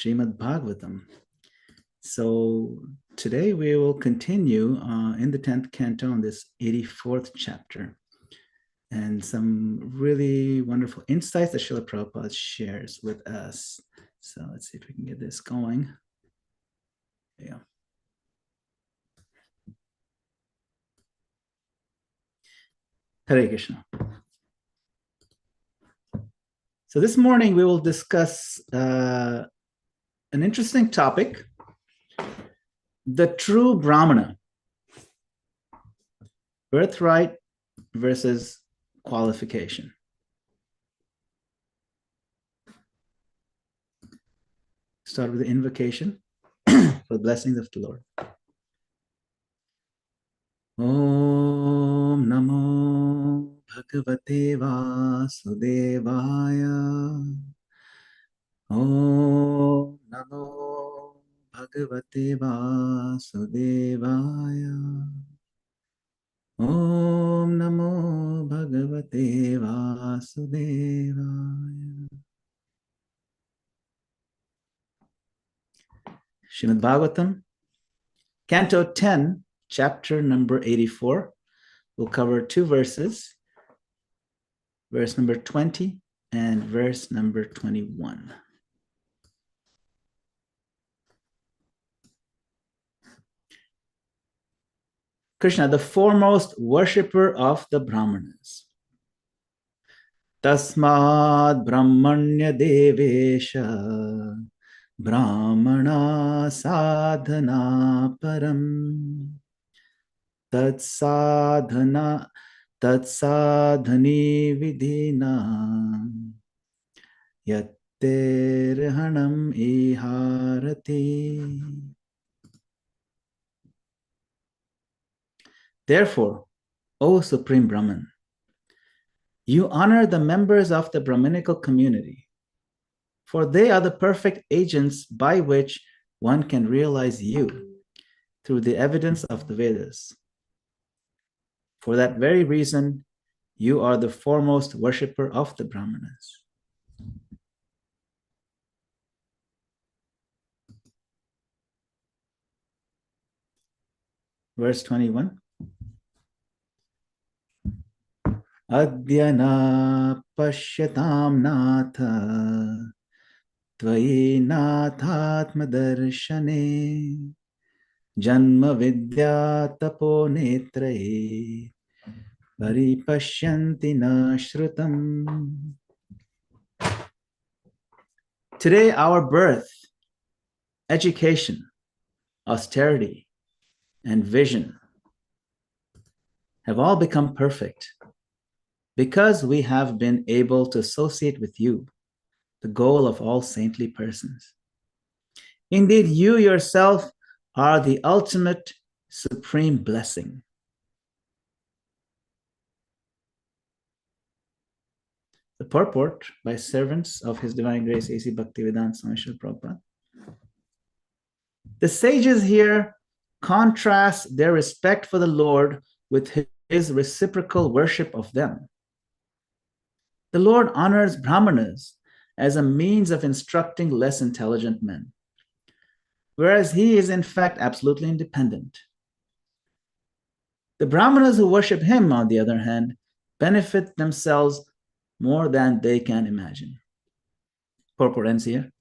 Srimad Bhagavatam. So today we will continue in the 10th canto on this 84th chapter and some really wonderful insights that Srila Prabhupada shares with us. So let's see if we can get this going. Yeah. Hare Krishna. So this morning we will discuss an interesting topic, the true Brahmana, birthright versus qualification. Start with the invocation for the blessings of the Lord. Om Namo Bhagavate Vasudevaya. Om Namo Bhagavate Vasudevaya. Om Namo Bhagavate Vasudevaya. Srimad Bhagavatam, Canto 10, chapter number 84. We'll cover two verses, verse number 20 and verse number 21. Krishna, the foremost worshipper of the Brahmanas. Tasmad Brahmanya Devesha Brahmana Sadhana Param Tatsadhani Vidhina Yatterhanam Iharati. Therefore, O Supreme Brahman, you honor the members of the Brahminical community, for they are the perfect agents by which one can realize you through the evidence of the Vedas. For that very reason, you are the foremost worshipper of the Brahmanas. Verse 21. Adyana pashyatam natha tvayi nathatma darshane janma vidya tapo netraye paripashyanti na shrutam. Today, our birth, education, austerity, and vision have all become perfect because we have been able to associate with you, the goal of all saintly persons. Indeed, you yourself are the ultimate supreme blessing. The purport by servants of His Divine Grace A.C. Bhaktivedanta Swami Srila Prabhupada. The sages here contrast their respect for the Lord with His reciprocal worship of them. The Lord honors Brahmanas as a means of instructing less intelligent men, whereas He is in fact absolutely independent. The Brahmanas who worship Him, on the other hand, benefit themselves more than they can imagine. Purport ends here.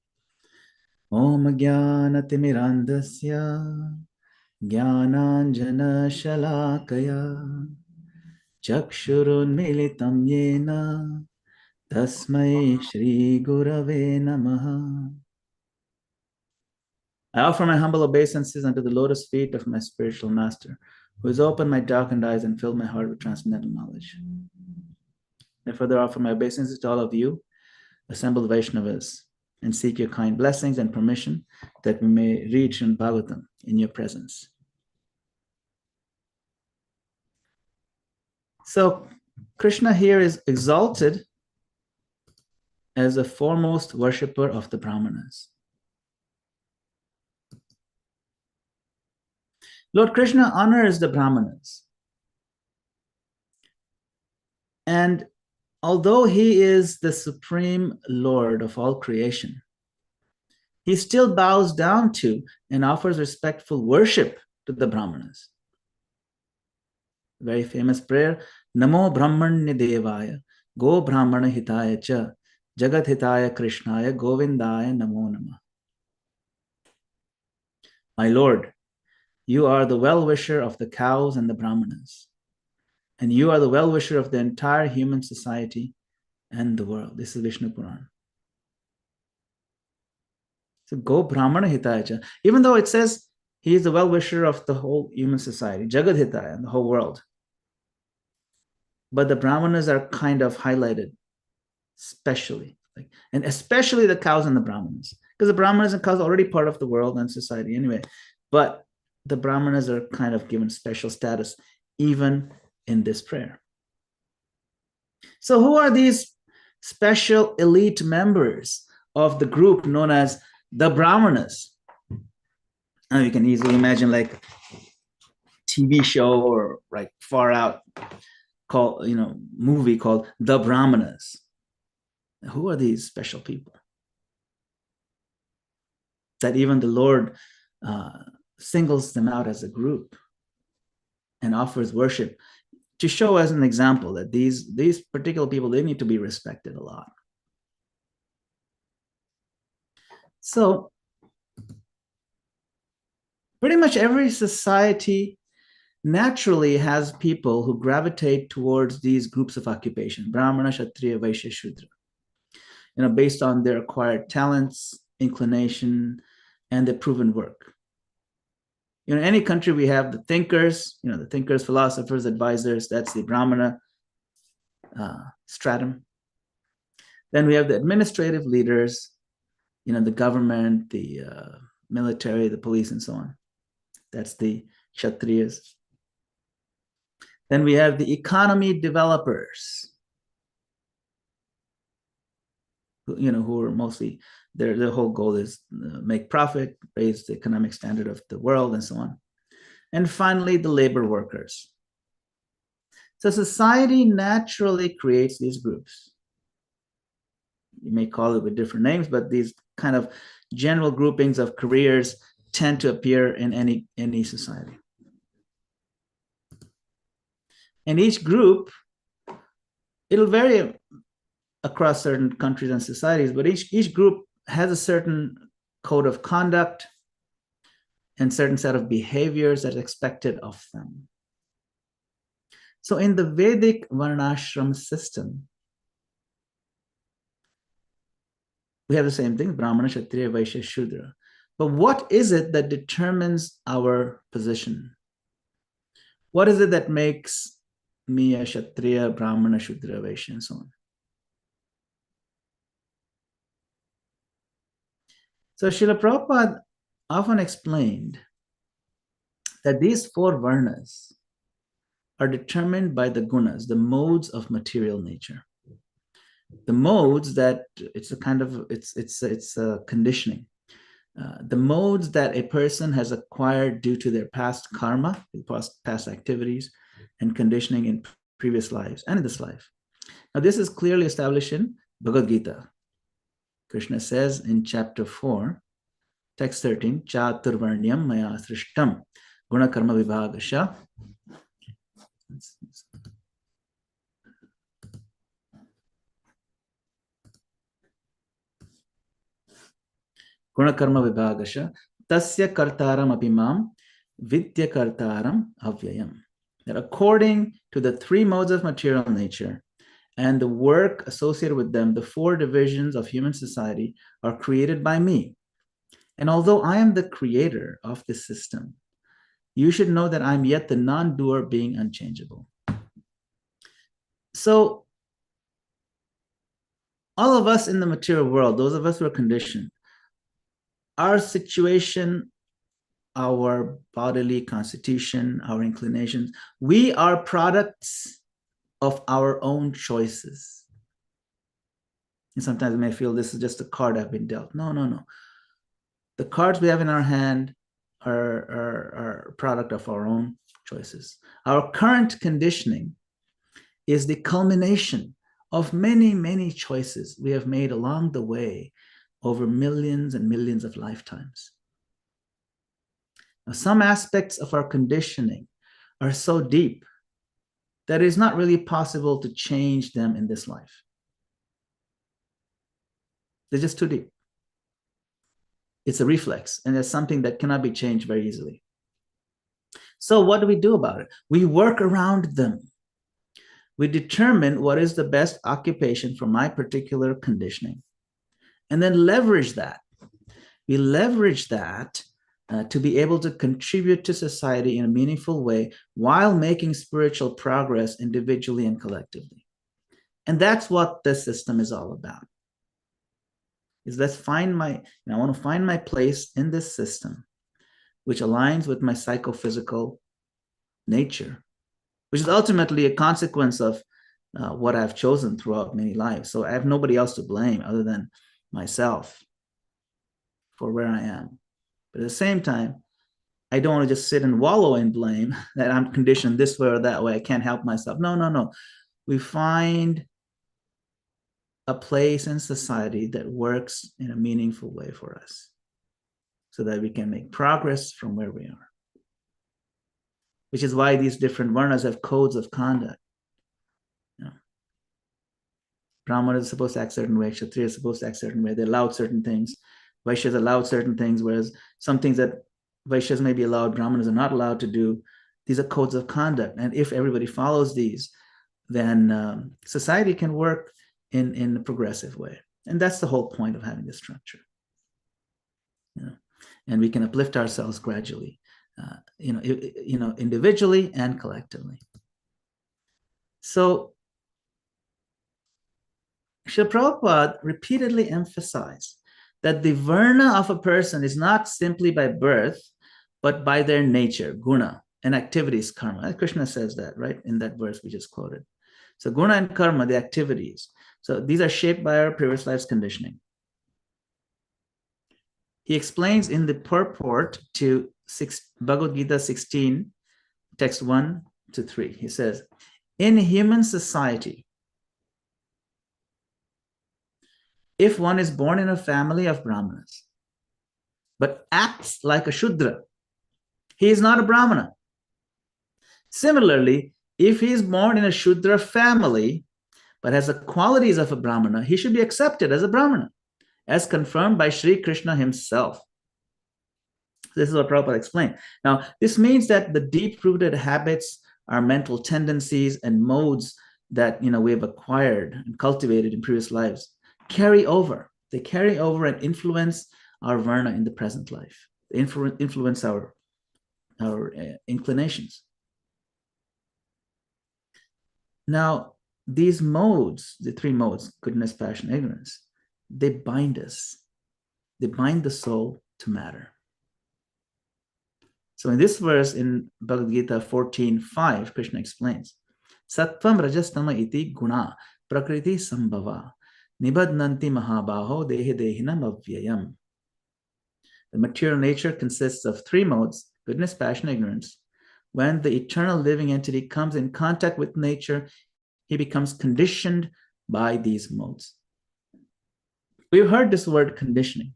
Om Jnana Timirandasya Jnananjana Shalakaya Chakshurun Militam Yena Tasmai Shri Gurave Namaha. I offer my humble obeisances unto the lotus feet of my spiritual master, who has opened my darkened eyes and filled my heart with transcendental knowledge. I further offer my obeisances to all of you, assembled Vaishnavas, and seek your kind blessings and permission that we may read Srimad Bhagavatam in your presence. So, Krishna here is exalted as the foremost worshipper of the Brahmanas. Lord Krishna honors the Brahmanas. And although He is the supreme Lord of all creation, he still bows down to and offers respectful worship to the Brahmanas. Very famous prayer, Namo Brahmanya Devaya, Go Brahmana Hitaya Cha, Jagat Hitaya Krishnaya, Govindaya Namo Namah. My Lord, you are the well-wisher of the cows and the Brahmanas, and you are the well-wisher of the entire human society and the world. This is Vishnu Puran. So Go Brahmana Hitaya Cha. Even though it says he is the well-wisher of the whole human society, Jagat Hitaya, and the whole world. But the Brahmanas are kind of highlighted, especially, and especially the cows and the Brahmanas, because the Brahmanas and cows are already part of the world and society anyway. But the Brahmanas are kind of given special status, even in this prayer. So who are these special elite members of the group known as the Brahmanas? Now you can easily imagine like TV show or like far out movie called The Brahmanas. Who are these special people that even the Lord singles them out as a group and offers worship to show as an example that these particular people, they need to be respected a lot. So pretty much every society naturally has people who gravitate towards these groups of occupation, Brahmana, Kshatriya, Vaishya, Shudra, based on their acquired talents, inclination, and their proven work. In any country, we have the thinkers, philosophers, advisors. That's the Brahmana stratum. Then we have the administrative leaders, the government, the military, the police, and so on. That's the Kshatriyas. Then we have the economy developers, who are mostly, their whole goal is make profit, raise the economic standard of the world, and so on. And finally, the labor workers. So society naturally creates these groups. You may call it with different names, but these kind of general groupings of careers tend to appear in any society. And each group, it'll vary across certain countries and societies, but each group has a certain code of conduct and certain set of behaviors that's expected of them. So in the Vedic Varnashram system, we have the same thing, Brahmana, Kshatriya, Vaishya, Shudra. But what is it that determines our position? What is it that makes me a Kshatriya, Brahmana, Shudra, Vaishya, and so on? So Srila Prabhupada often explained that these four varnas are determined by the gunas, the modes of material nature. The modes that it's a conditioning. The modes that a person has acquired due to their past karma, past activities, and conditioning in previous lives and in this life. Now, this is clearly established in Bhagavad Gita. Krishna says in chapter 4, text 13, Chaturvarnyam maya srishtam guna karma vibhagasha. Guna karma vibhagasha tasya kartaram apimam vidya kartaram avyayam. That according to the three modes of material nature and the work associated with them, the four divisions of human society are created by me. And although I am the creator of this system, you should know that I'm yet the non-doer being unchangeable. So all of us in the material world, those of us who are conditioned, our situation, our bodily constitution, our inclinations, we are products of our own choices. And sometimes we may feel this is just a card I've been dealt. No. The cards we have in our hand are a product of our own choices. Our current conditioning is the culmination of many, many choices we have made along the way over millions and millions of lifetimes. Now, some aspects of our conditioning are so deep that it is not really possible to change them in this life. They're just too deep. It's a reflex, and it's something that cannot be changed very easily. So what do we do about it? We work around them. We determine what is the best occupation for my particular conditioning, and then leverage that. We leverage that to be able to contribute to society in a meaningful way while making spiritual progress individually and collectively. And that's what this system is all about. Is let's find I want to find my place in this system, which aligns with my psychophysical nature, which is ultimately a consequence of what I've chosen throughout many lives. So I have nobody else to blame other than myself for where I am. But at the same time, I don't want to just sit and wallow in blame that I'm conditioned this way or that way. I can't help myself. No. We find a place in society that works in a meaningful way for us so that we can make progress from where we are. Which is why these different varnas have codes of conduct. Brahmana is supposed to act certain way, Kshatriya is supposed to act certain way. They're allowed certain things. Vaishyas allowed certain things, whereas some things that Vaishyas may be allowed, Brahmanas are not allowed to do. These are codes of conduct. And if everybody follows these, then society can work in a progressive way. And that's the whole point of having this structure. And we can uplift ourselves gradually, individually and collectively. So Srila Prabhupada repeatedly emphasized that the varna of a person is not simply by birth, but by their nature, guna, and activities, karma. Krishna says that, right, in that verse we just quoted. So guna and karma, the activities. So these are shaped by our previous life's conditioning. He explains in the purport to Bhagavad Gita 16, text 1 to 3. He says, in human society, if one is born in a family of Brahmanas, but acts like a Shudra, he is not a Brahmana. Similarly, if he is born in a Shudra family, but has the qualities of a Brahmana, he should be accepted as a Brahmana, as confirmed by Sri Krishna himself. This is what Prabhupada explained. Now, this means that the deep-rooted habits, our mental tendencies and modes that we have acquired and cultivated in previous lives carry over. They carry over and influence our varna in the present life. They influence our inclinations. Now, these modes, the three modes, goodness, passion, ignorance, they bind us. They bind the soul to matter. So in this verse in Bhagavad Gita 14:5, Krishna explains, Sattvam rajastama iti guna prakriti sambhava nibadnanti mahabaho dehe dehinam avyayam. The material nature consists of three modes, goodness, passion, ignorance. When the eternal living entity comes in contact with nature, he becomes conditioned by these modes. We've heard this word conditioning.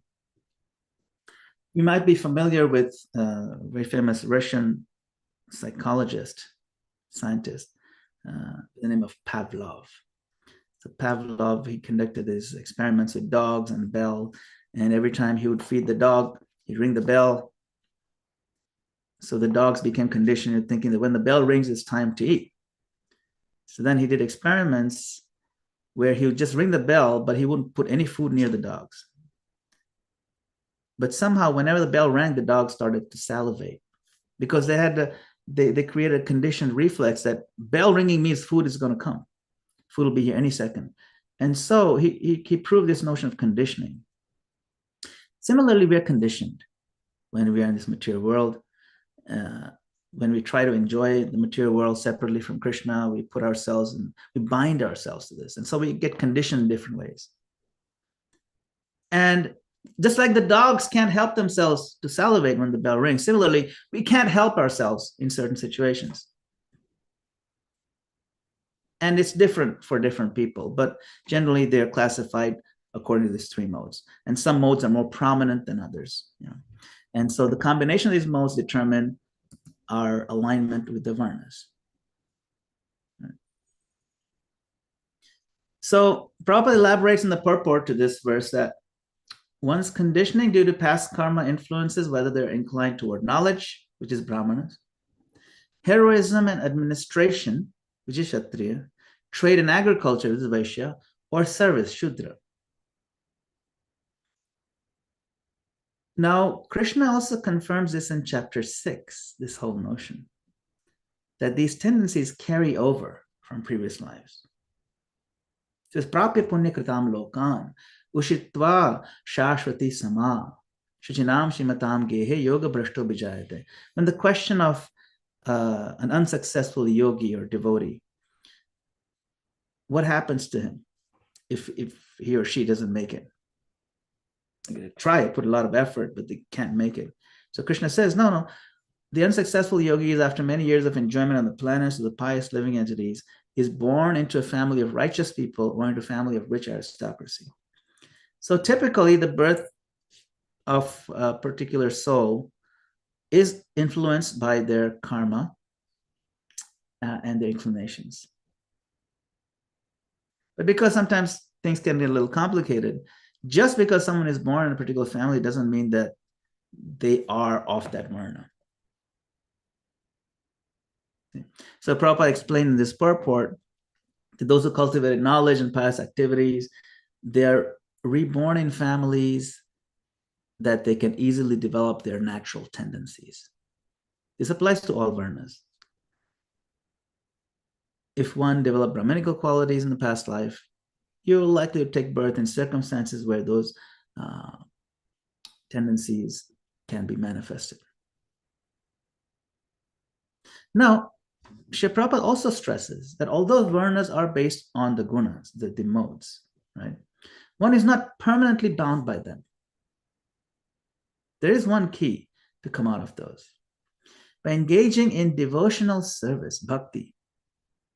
You might be familiar with a very famous Russian scientist, the name of Pavlov. So Pavlov, he conducted his experiments with dogs and bell, and every time he would feed the dog, he'd ring the bell. So the dogs became conditioned thinking that when the bell rings, it's time to eat. So then he did experiments where he would just ring the bell, but he wouldn't put any food near the dogs. But somehow, whenever the bell rang, the dogs started to salivate because they created a conditioned reflex that bell ringing means food is going to come. Food will be here any second. And so he proved this notion of conditioning. Similarly, we are conditioned when we are in this material world. When we try to enjoy the material world separately from Krishna, we put ourselves and we bind ourselves to this. And so we get conditioned in different ways. And just like the dogs can't help themselves to salivate when the bell rings, similarly, we can't help ourselves in certain situations. And it's different for different people, but generally they're classified according to these three modes. And some modes are more prominent than others. And so the combination of these modes determine our alignment with the varnas. So Prabhupada elaborates in the purport to this verse that one's conditioning due to past karma influences whether they're inclined toward knowledge, which is brahmanas, heroism and administration, which is kshatriya, trade and agriculture, which is vaishya, or service, shudra. Now, Krishna also confirms this in chapter 6, this whole notion, that these tendencies carry over from previous lives. It says, Prapya punya kritam lokan, ushitva shashvati sama, shuchinam shimatam gehe yoga brashto bijayate. When the question of an unsuccessful yogi or devotee, what happens to him if he or she doesn't make it? Try it, put a lot of effort, but they can't make it. So Krishna says, no, the unsuccessful yogi is, after many years of enjoyment on the planets of the pious living entities, is born into a family of righteous people or into a family of rich aristocracy. So typically the birth of a particular soul is influenced by their karma and their inclinations. But because sometimes things can get a little complicated, just because someone is born in a particular family doesn't mean that they are of that varna. So Prabhupada explained in this purport that those who cultivated knowledge and pious activities, they're reborn in families that they can easily develop their natural tendencies. This applies to all varnas. If one developed Brahminical qualities in the past life, you're likely to take birth in circumstances where those tendencies can be manifested. Now, Srila Prabhupada also stresses that although varnas are based on the gunas, the modes, right, one is not permanently bound by them. There is one key to come out of those. By engaging in devotional service, bhakti,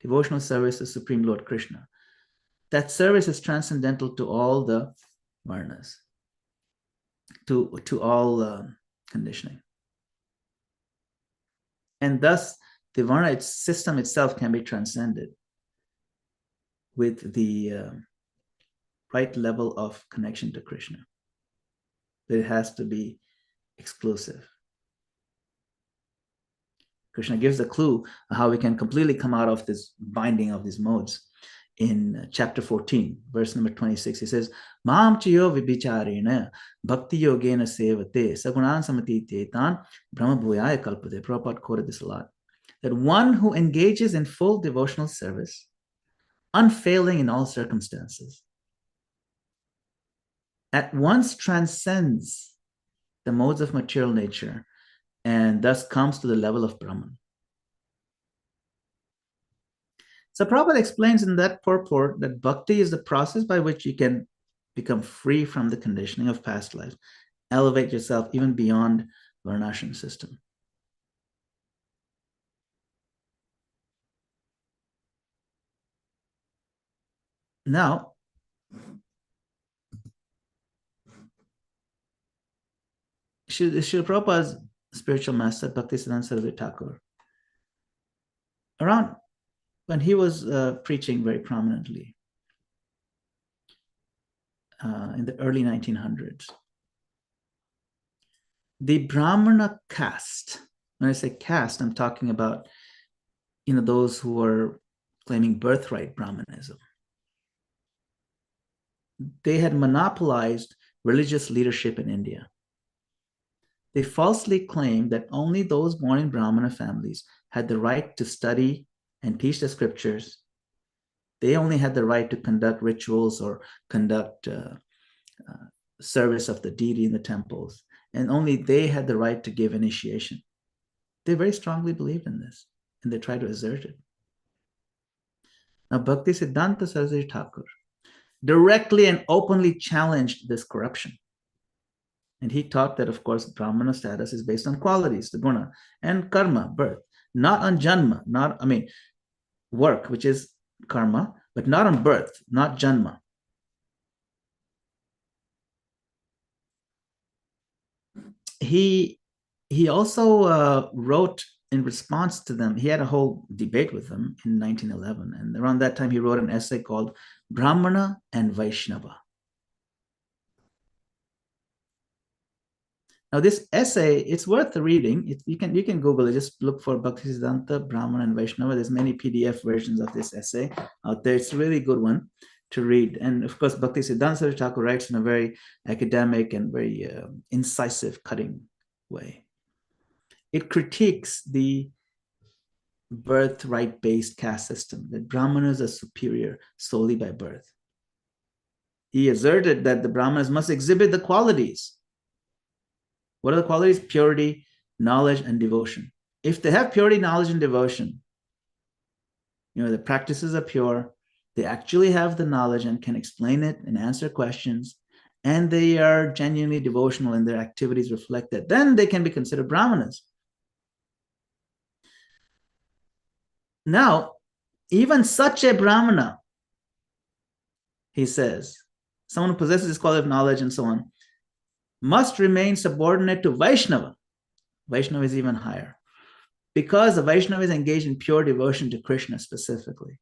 devotional service to Supreme Lord Krishna, that service is transcendental to all the varnas, to all conditioning. And thus, the varna system itself can be transcended with the right level of connection to Krishna. But it has to be exclusive. Krishna gives the clue of how we can completely come out of this binding of these modes. In chapter 14, verse number 26, he says, Maham chiyo vibhicharena bhakti yogena sevate sagunan samati tetan brahma bhuyaya kalpate. Prabhupada quoted this a lot. That one who engages in full devotional service, unfailing in all circumstances, at once transcends the modes of material nature and thus comes to the level of Brahman. So Prabhupada explains in that purport that bhakti is the process by which you can become free from the conditioning of past lives, elevate yourself even beyond varnashram system. Now, Srila Prabhupada's spiritual master, Bhaktisiddhanta Saraswati Thakur, around when he was preaching very prominently in the early 1900s, the Brahmana caste, when I say caste, I'm talking about, those who were claiming birthright Brahmanism. They had monopolized religious leadership in India. They falsely claimed that only those born in Brahmana families had the right to study and teach the scriptures. They only had the right to conduct rituals or conduct service of the deity in the temples, and only they had the right to give initiation. They very strongly believed in this, and they tried to assert it. Now, Bhaktisiddhanta Saraswati Thakur directly and openly challenged this corruption. And he taught that, of course, Brahmana status is based on qualities, the guna, and karma, birth, not on janma, work, which is karma, but not on birth, not janma. he also wrote in response to them. He had a whole debate with them in 1911, and around that time he wrote an essay called Brahmana and Vaishnava. Now, this essay, it's worth reading. You can Google it. Just look for Bhaktisiddhanta, Brahmana, and Vaishnava. There's many PDF versions of this essay out there. It's a really good one to read. And of course, Bhaktisiddhanta Thakur writes in a very academic and very incisive, cutting way. It critiques the birthright-based caste system, that Brahmanas are superior solely by birth. He asserted that the Brahmanas must exhibit the qualities. What are the qualities? Purity, knowledge, and devotion. If they have purity, knowledge, and devotion, the practices are pure, they actually have the knowledge and can explain it and answer questions, and they are genuinely devotional and their activities reflect that, then they can be considered Brahmanas. Now, even such a Brahmana, he says, someone who possesses this quality of knowledge and so on, must remain subordinate to Vaishnava. Vaishnava is even higher, because the Vaishnava is engaged in pure devotion to Krishna specifically.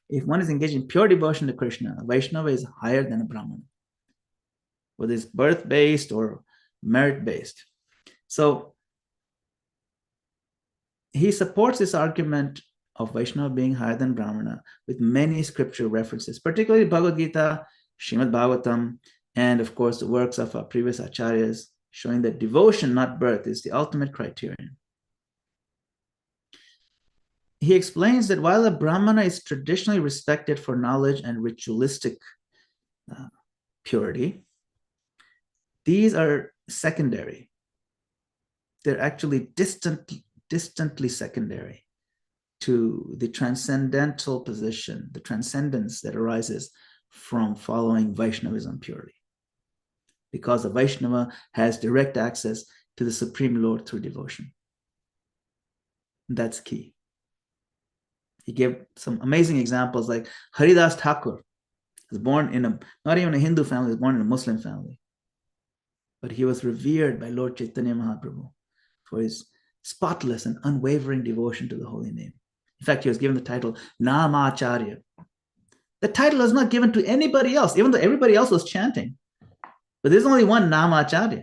If one is engaged in pure devotion to Krishna, a Vaishnava is higher than a Brahmana, whether it's birth-based or merit-based. So he supports this argument of Vaishnava being higher than Brahmana with many scriptural references, particularly Bhagavad Gita, Srimad Bhagavatam, and of course the works of our previous acharyas, showing that devotion, not birth, is the ultimate criterion. He explains that while a Brahmana is traditionally respected for knowledge and ritualistic purity, these are secondary. They're actually distantly secondary to the transcendental position, the transcendence that arises from following Vaishnavism purely. Because the Vaishnava has direct access to the Supreme Lord through devotion. That's key. He gave some amazing examples, like Haridas Thakur was born in not even a Hindu family, he was born in a Muslim family. But he was revered by Lord Chaitanya Mahaprabhu for his spotless and unwavering devotion to the holy name. In fact, he was given the title Namacharya. The title was not given to anybody else, even though everybody else was chanting. But there's only one Namacharya.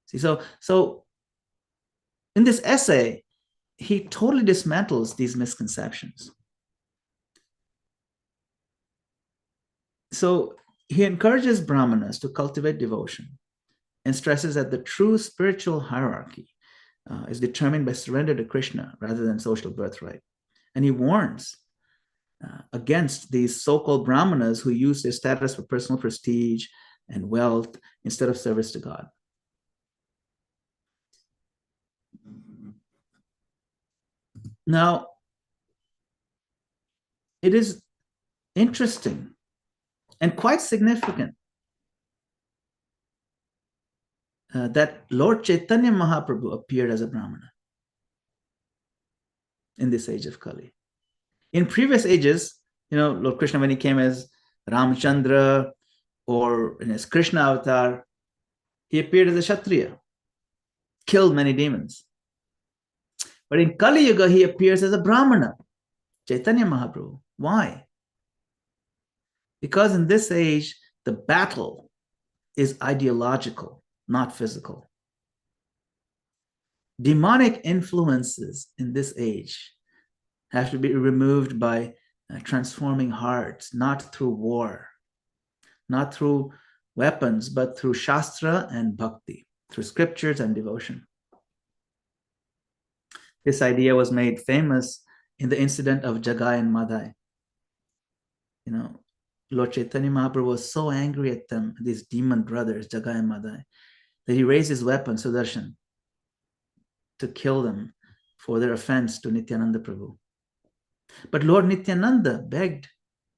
See, so in this essay, he totally dismantles these misconceptions. So he encourages Brahmanas to cultivate devotion and stresses that the true spiritual hierarchy is determined by surrender to Krishna rather than social birthright. And he warns against these so-called Brahmanas who use their status for personal prestige and wealth instead of service to God. Now, it is interesting and quite significant that Lord Chaitanya Mahaprabhu appeared as a Brahmana in this age of Kali. In previous ages, Lord Krishna, when he came as Ramchandra or in his Krishna avatar, he appeared as a Kshatriya, killed many demons. But in Kali Yuga, he appears as a Brahmana, Chaitanya Mahaprabhu. Why? Because in this age, the battle is ideological, not physical. Demonic influences in this age have to be removed by transforming hearts, not through war, not through weapons, but through Shastra and Bhakti, through scriptures and devotion. This idea was made famous in the incident of Jagai and Madai. Lord Chaitanya Mahaprabhu was so angry at them, these demon brothers, Jagai and Madai, that he raised his weapon, Sudarshan, to kill them for their offense to Nityananda Prabhu. But Lord Nityananda begged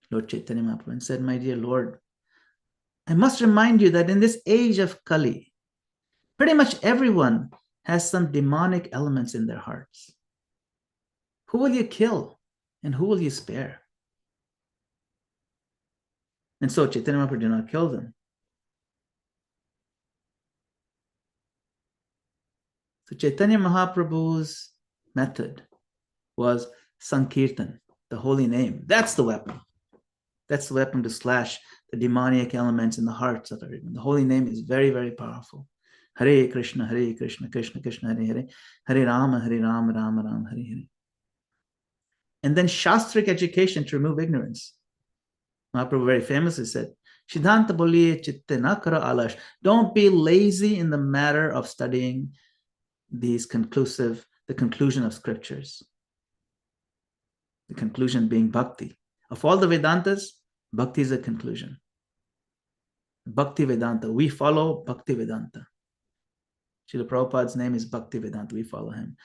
Lord Chaitanya Mahaprabhu and said, "My dear Lord, I must remind you that in this age of Kali, pretty much everyone has some demonic elements in their hearts. Who will you kill and who will you spare?" And so Chaitanya Mahaprabhu did not kill them. So Chaitanya Mahaprabhu's method was Sankirtan, the holy name. That's the weapon. That's the weapon to slash the demoniac elements in the hearts of everyone. The holy name is very, very powerful. Hare Krishna, Krishna Krishna, Hare Hare, Hare Rama, Rama Rama, Hare Hare. And then Shastric education to remove ignorance. Mahaprabhu very famously said, Siddhanta boliye chitte na karo alash. Don't be lazy in the matter of studying the conclusion of scriptures. The conclusion being bhakti. Of all the Vedantas, bhakti is the conclusion. Bhakti Vedanta. We follow Bhakti Vedanta. Srila Prabhupada's name is Bhakti Vedanta. We follow him.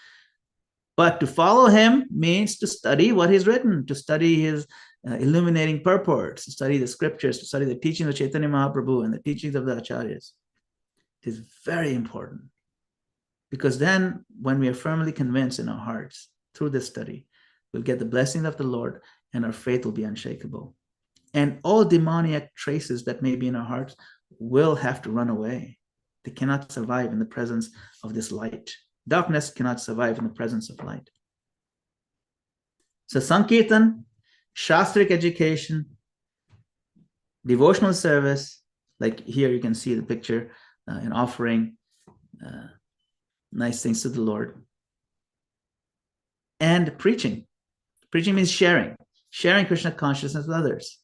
But to follow him means to study what he's written, to study his illuminating purports, to study the scriptures, to study the teachings of Chaitanya Mahaprabhu and the teachings of the Acharyas. It is very important. Because then, when we are firmly convinced in our hearts through this study, we'll get the blessing of the Lord and our faith will be unshakable. And all demoniac traces that may be in our hearts will have to run away. They cannot survive in the presence of this light. Darkness cannot survive in the presence of light. So Sankirtan, Shastric education, devotional service, like here you can see the picture in offering nice things to the Lord. And preaching. Preaching means sharing Krishna consciousness with others.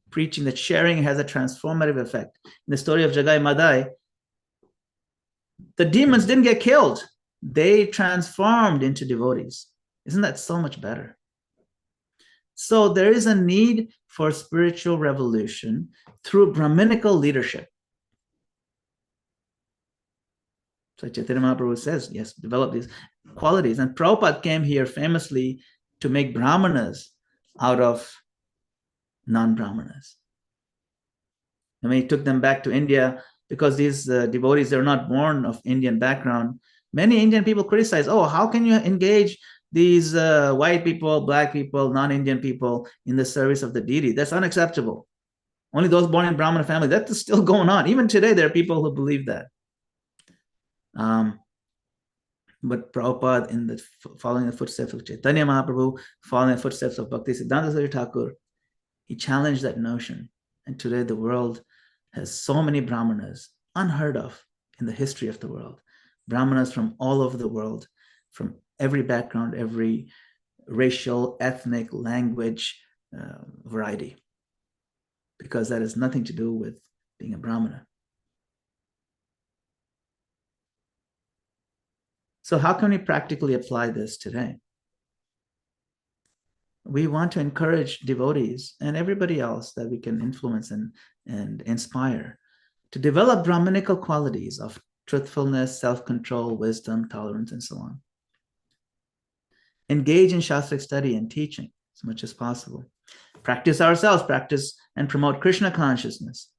Preaching that sharing has a transformative effect. In the story of Jagai Madai, the demons didn't get killed. They transformed into devotees. Isn't that so much better? So there is a need for spiritual revolution through Brahminical leadership. So Chaitanya Mahaprabhu says, yes, develop these qualities. And Prabhupada came here famously to make Brahmanas out of non-Brahmanas. And when he took them back to India, because these devotees, they're not born of Indian background, many Indian people criticize, oh, how can you engage these white people, black people, non-Indian people in the service of the deity? That's unacceptable. Only those born in Brahmana family, that's still going on. Even today, there are people who believe that. But Prabhupada, following the footsteps of Chaitanya Mahaprabhu, following the footsteps of Bhaktisiddhanta Saraswati Thakur, he challenged that notion. And today the world has so many Brahmanas, unheard of in the history of the world. Brahmanas from all over the world, from every background, every racial, ethnic, language, variety. Because that has nothing to do with being a Brahmana. So how can we practically apply this today? We want to encourage devotees and everybody else that we can influence and inspire to develop Brahminical qualities of truthfulness, self-control, wisdom, tolerance, and so on. Engage in Shastric study and teaching as much as possible. Practice ourselves, practice and promote Krishna consciousness,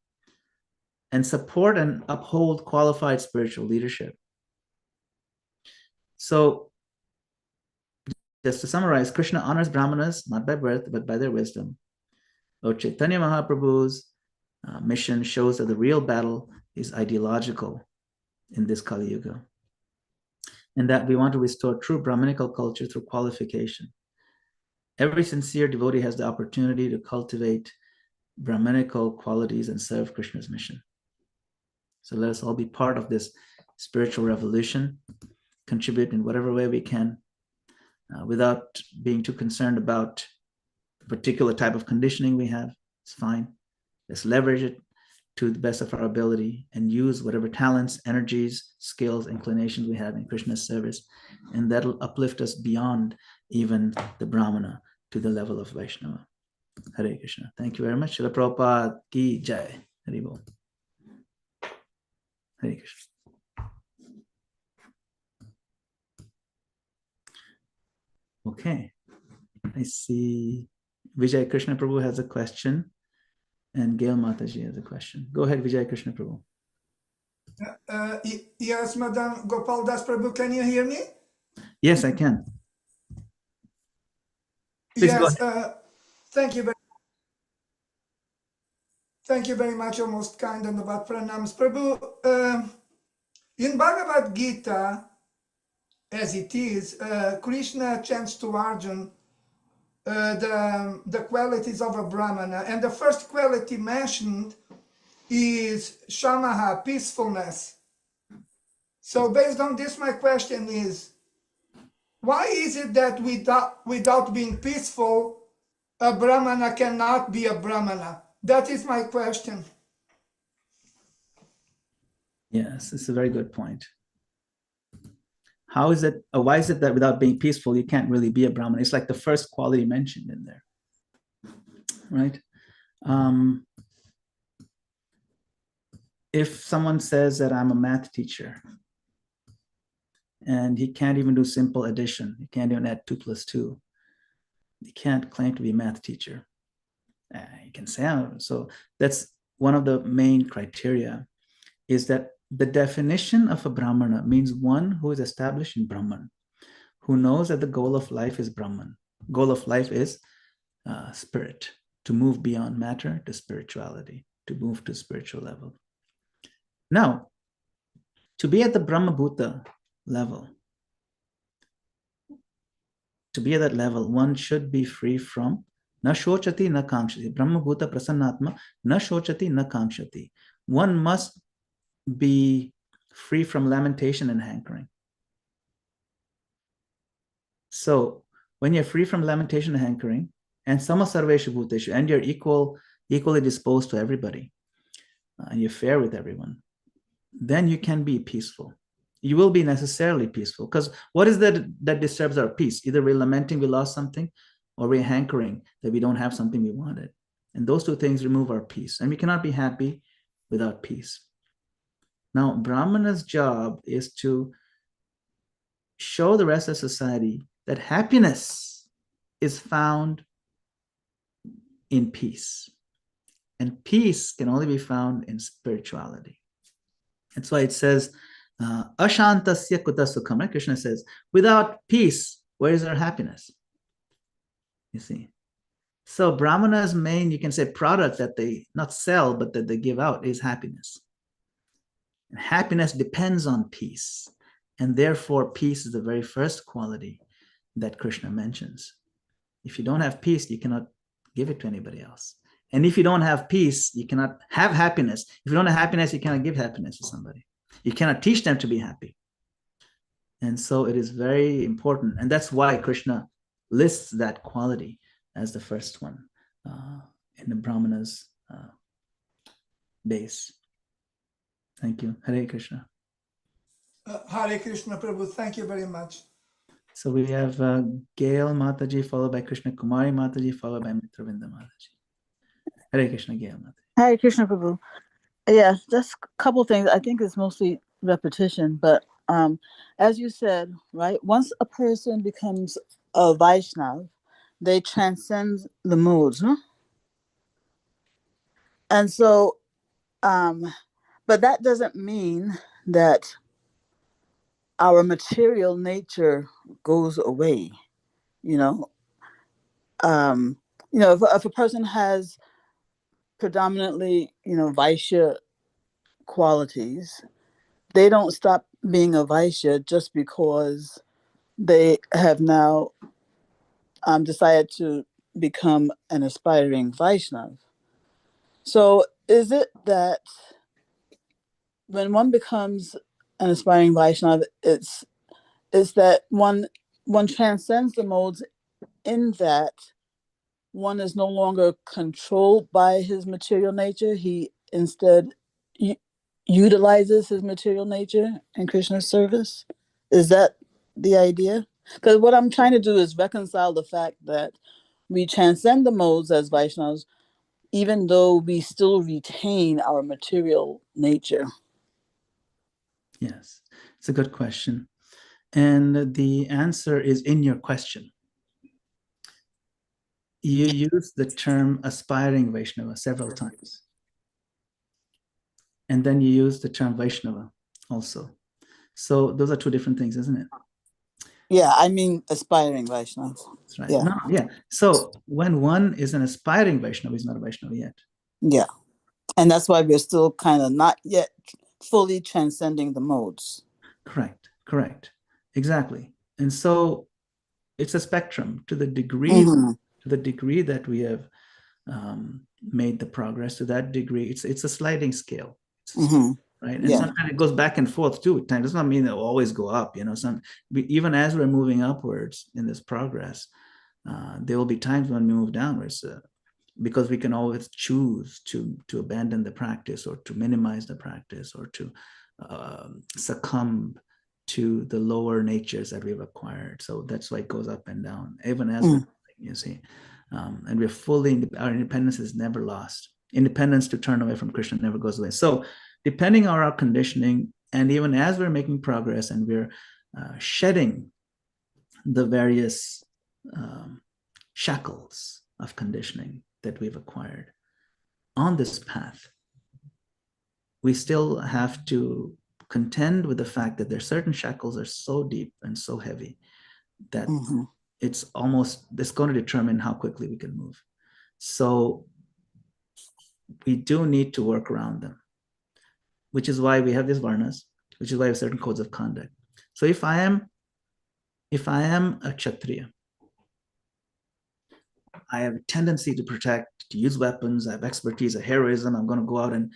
and support and uphold qualified spiritual leadership. So, just to summarize, Krishna honors Brahmanas not by birth, but by their wisdom. Lord Chaitanya Mahaprabhu's mission shows that the real battle is ideological in this Kali Yuga, and that we want to restore true Brahminical culture through qualification. Every sincere devotee has the opportunity to cultivate Brahminical qualities and serve Krishna's mission. So let us all be part of this spiritual revolution, contribute in whatever way we can, without being too concerned about the particular type of conditioning we have. It's fine. Let's leverage it to the best of our ability and use whatever talents, energies, skills, inclinations we have in Krishna's service. And that'll uplift us beyond even the Brahmana to the level of Vaishnava. Hare Krishna. Thank you very much. Srila Prabhupada ki jai. Hare Bol. Hare Krishna. Okay. I see Vijay Krishna Prabhu has a question and Gail Mataji has a question. Go ahead, Vijay Krishna Prabhu. Yes, Madan Gopal Das Prabhu, can you hear me? Yes, I can. Please yes, thank you very much, O most kind and Pranams Prabhu. In Bhagavad Gita, as it is, Krishna chants to Arjuna the qualities of a Brahmana, and the first quality mentioned is shamaha, peacefulness. So based on this, my question is, why is it that without being peaceful, a Brahmana cannot be a Brahmana? That is my question. Yes, it's a very good point. How is it, why is it that without being peaceful, you can't really be a Brahman? It's like the first quality mentioned in there, right? If someone says that I'm a math teacher and he can't even do simple addition, he can't even add 2 plus 2, he can't claim to be a math teacher. He can say, so that's one of the main criteria, is that the definition of a Brahmana means one who is established in Brahman, who knows that the goal of life is Brahman. Goal of life is spirit, to move beyond matter to spirituality, to move to spiritual level. Now, to be at the Brahmabhuta level, to be at that level, one should be free from na shochati na kamshati. Brahmabhuta prasannatma na shochati na kamshati. One must be free from lamentation and hankering. So when you're free from lamentation and hankering, and samasarveshu bhuteshu, and you're equally disposed to everybody, and you're fair with everyone, then you can be peaceful. You will be necessarily peaceful, because what is that disturbs our peace? Either we're lamenting we lost something, or we're hankering that we don't have something we wanted. And those two things remove our peace, and we cannot be happy without peace. Now, Brahmana's job is to show the rest of society that happiness is found in peace. And peace can only be found in spirituality. That's why it says, Ashantasya kuta sukham. Right? Krishna says, without peace, where is our happiness? You see. So Brahmana's main, you can say, product that they not sell, but that they give out is happiness. And happiness depends on peace. And therefore, peace is the very first quality that Krishna mentions. If you don't have peace, you cannot give it to anybody else. And if you don't have peace, you cannot have happiness. If you don't have happiness, you cannot give happiness to somebody. You cannot teach them to be happy. And so it is very important. And that's why Krishna lists that quality as the first one in the Brahmana's base. Thank you. Hare Krishna. Hare Krishna, Prabhu. Thank you very much. So we have Gail Mataji, followed by Krishna Kumari Mataji, followed by Mitravinda Mataji. Hare Krishna, Gail Mataji. Hare Krishna, Prabhu. Yeah, just a couple things. I think it's mostly repetition, but as you said, right, once a person becomes a Vaishnav, they transcend the modes, no? And so, but that doesn't mean that our material nature goes away, you know. If a person has predominantly, Vaishya qualities, they don't stop being a Vaishya just because they have now decided to become an aspiring Vaishnav. So is it that when one becomes an aspiring Vaishnav, it's that one transcends the modes in that one is no longer controlled by his material nature. He instead utilizes his material nature in Krishna's service. Is that the idea? Because what I'm trying to do is reconcile the fact that we transcend the modes as Vaishnavas, even though we still retain our material nature. Yes, it's a good question. And the answer is in your question. You use the term aspiring Vaishnava several times. And then you use the term Vaishnava also. So those are two different things, isn't it? Yeah, I mean aspiring Vaishnava. That's right. Yeah. No, yeah. So when one is an aspiring Vaishnava, he's not a Vaishnava yet. Yeah. And that's why we're still kind of not yet fully transcending the modes. Correct. Exactly. And so it's a spectrum to the degree that we have made the progress. To that degree, it's a sliding scale. Right. And sometimes it goes back and forth too. It does not mean it will always go up. Even as we're moving upwards in this progress, there will be times when we move downwards, because we can always choose to abandon the practice, or to minimize the practice, or to succumb to the lower natures that we've acquired. So that's why it goes up and down, even as you see. And we're fully, our independence is never lost. Independence to turn away from Krishna never goes away. So depending on our conditioning, and even as we're making progress and we're shedding the various shackles of conditioning that we've acquired on this path, we still have to contend with the fact that there's certain shackles are so deep and so heavy that it's going to determine how quickly we can move. So we do need to work around them, which is why we have these varnas, which is why we have certain codes of conduct. So if I am a Kshatriya, I have a tendency to protect, to use weapons, I have expertise, a heroism, I'm going to go out and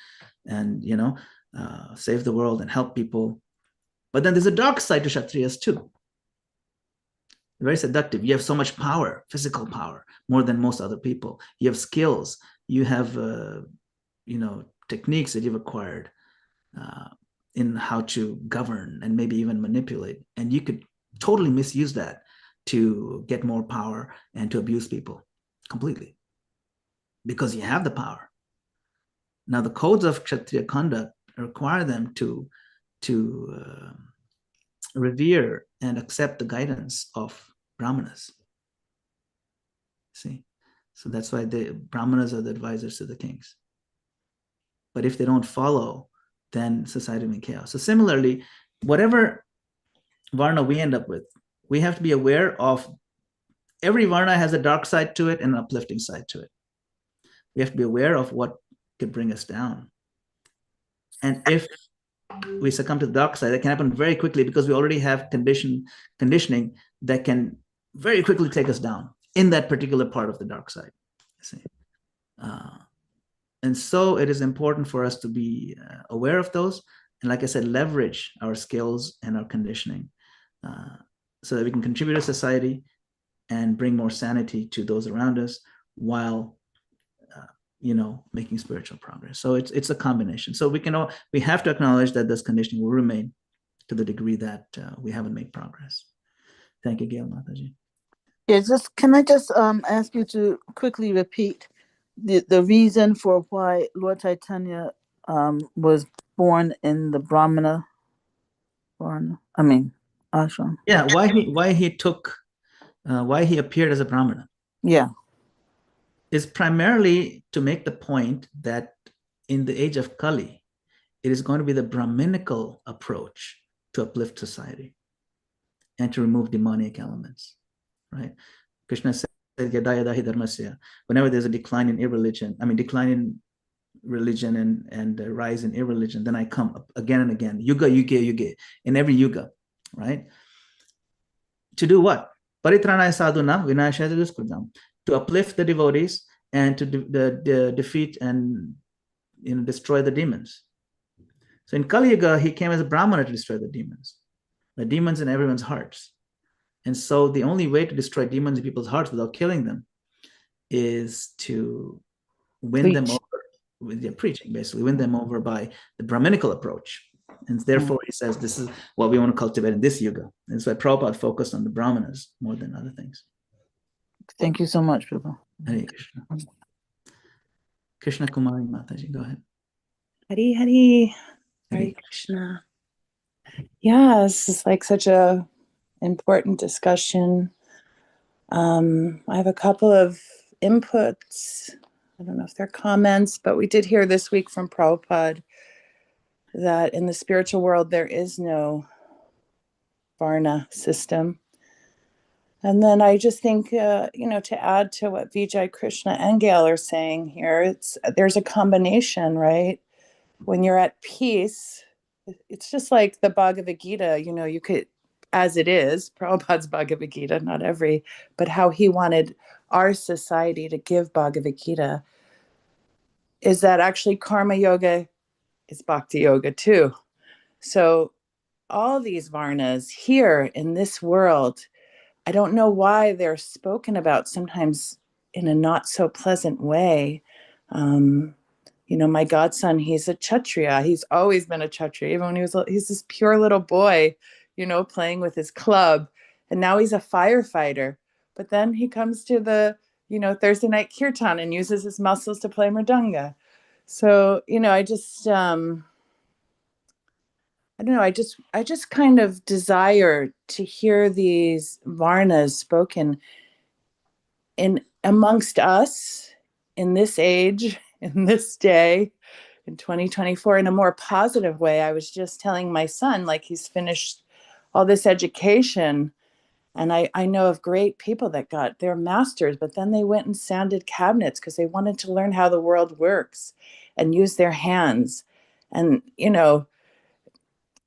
save the world and help people. But then there's a dark side to Kshatriyas too. Very seductive. You have so much power, physical power, more than most other people. You have skills. You have, techniques that you've acquired in how to govern and maybe even manipulate. And you could totally misuse that to get more power and to abuse people completely, because you have the power. Now, the codes of Kshatriya conduct require them to revere and accept the guidance of Brahmanas. See? So that's why the Brahmanas are the advisors to the kings. But if they don't follow, then society will be in chaos. So similarly, whatever Varna we end up with, we have to be aware of every Varna has a dark side to it and an uplifting side to it. We have to be aware of what could bring us down. And if we succumb to the dark side, that can happen very quickly, because we already have conditioning that can very quickly take us down in that particular part of the dark side. See? And so it is important for us to be aware of those. And like I said, leverage our skills and our conditioning so that we can contribute to society and bring more sanity to those around us while making spiritual progress. So it's a combination. So we have to acknowledge that this conditioning will remain to the degree that we haven't made progress. Thank you, Gail Mataji. Yeah, can I just ask you to quickly repeat the reason for why Lord Chaitanya was born in the Brahmana ashram? Yeah, why he appeared as a Brahmana. Yeah. Is primarily to make the point that in the age of Kali, it is going to be the Brahminical approach to uplift society and to remove demonic elements, right? Krishna said, whenever there's a decline in religion and a rise in irreligion, then I come up again and again, yuga, in every yuga, right? To do what? Paritranaya sadhuna vinashaya duskridam. To uplift the devotees and to defeat and destroy the demons. So in Kali Yuga, he came as a Brahmana to destroy the demons in everyone's hearts. And so the only way to destroy demons in people's hearts without killing them is to win them over with their preaching, basically win them over by the Brahminical approach. And therefore, he says this is what we want to cultivate in this yuga. And so Prabhupada focused on the Brahmanas more than other things. Thank you so much, Prabhu. Hare Krishna. Krishna Kumari Mataji, go ahead. Hare Krishna. Yeah, this is like such a important discussion. I have a couple of inputs. I don't know if they're comments, but we did hear this week from Prabhupada that in the spiritual world, there is no Varna system. And then I just think, to add to what Vijay, Krishna, and Gail are saying here, there's a combination, right? When you're at peace it's just like the Bhagavad Gita, you could, as it is, Prabhupada's Bhagavad Gita, not every, but how he wanted our society to give Bhagavad Gita is that actually karma yoga is bhakti yoga too. So all these varnas here in this world, I don't know why they're spoken about sometimes in a not so pleasant way. My godson, he's a Kshatriya. He's always been a Kshatriya. Even when he's this pure little boy, playing with his club. And now he's a firefighter. But then he comes to the, Thursday night kirtan and uses his muscles to play mridanga. So, I just, I don't know. I just kind of desire to hear these varnas spoken in amongst us in this age, in this day, in 2024, in a more positive way. I was just telling my son, like, he's finished all this education. And I know of great people that got their masters, but then they went and sanded cabinets because they wanted to learn how the world works and use their hands. And,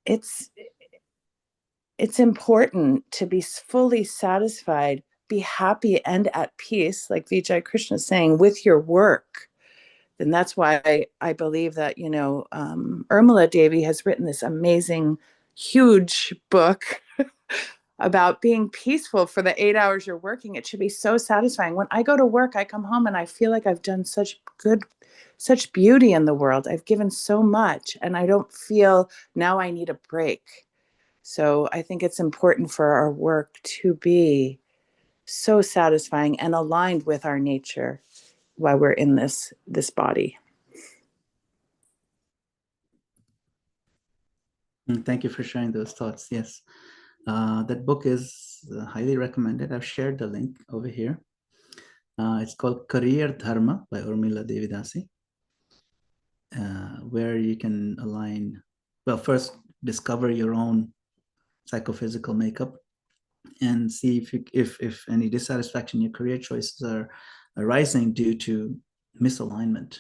it's important to be fully satisfied, be happy and at peace, like Vijay Krishna is saying, with your work. And that's why I believe that, Urmila Devi has written this amazing, huge book about being peaceful for the 8 hours you're working. It should be so satisfying. When I go to work, I come home and I feel like I've done such beauty in the world. I've given so much and I don't feel now I need a break. So I think it's important for our work to be so satisfying and aligned with our nature while we're in this body. Thank you for sharing those thoughts. Yes, that book is highly recommended. I've shared the link over here. It's called Career Dharma by Urmila Devidasi, where you can align, well, first discover your own psychophysical makeup and see if any dissatisfaction in your career choices are arising due to misalignment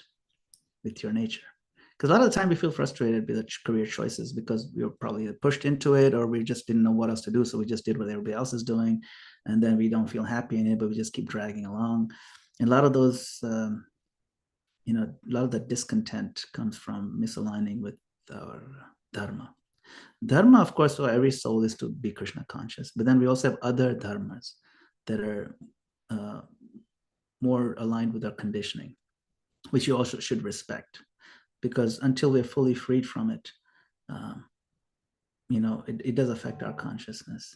with your nature. Because a lot of the time we feel frustrated with the career choices because we were probably pushed into it or we just didn't know what else to do. So we just did what everybody else is doing. And then we don't feel happy in it, but we just keep dragging along. And a lot of those, a lot of that discontent comes from misaligning with our dharma. Dharma, of course, for every soul is to be Krishna conscious. But then we also have other dharmas that are more aligned with our conditioning, which you also should respect. Because until we're fully freed from it, it does affect our consciousness.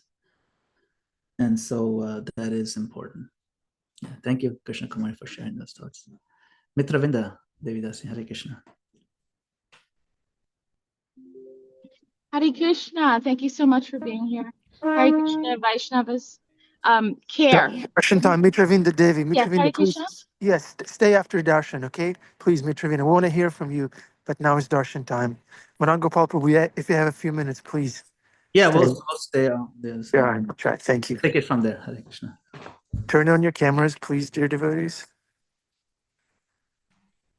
And so that is important. Yeah, thank you, Krishna Kumari, for sharing those thoughts. Mitravinda Devidasi, Hare Krishna. Hare Krishna, thank you so much for being here. Hare Krishna, Vaishnavas, care. Darshan time, Mitravinda Devi. Yes, Hare Mitravinda, Krishna. please. Yes, stay after Darshan, okay? Please, Mitravinda. I want to hear from you, but now is Darshan time. Madan Gopal, if you have a few minutes, please. Yeah, stay. we'll stay on this. Yeah, try. Thank you. Take it from there, Hare Krishna. Turn on your cameras, please, dear devotees.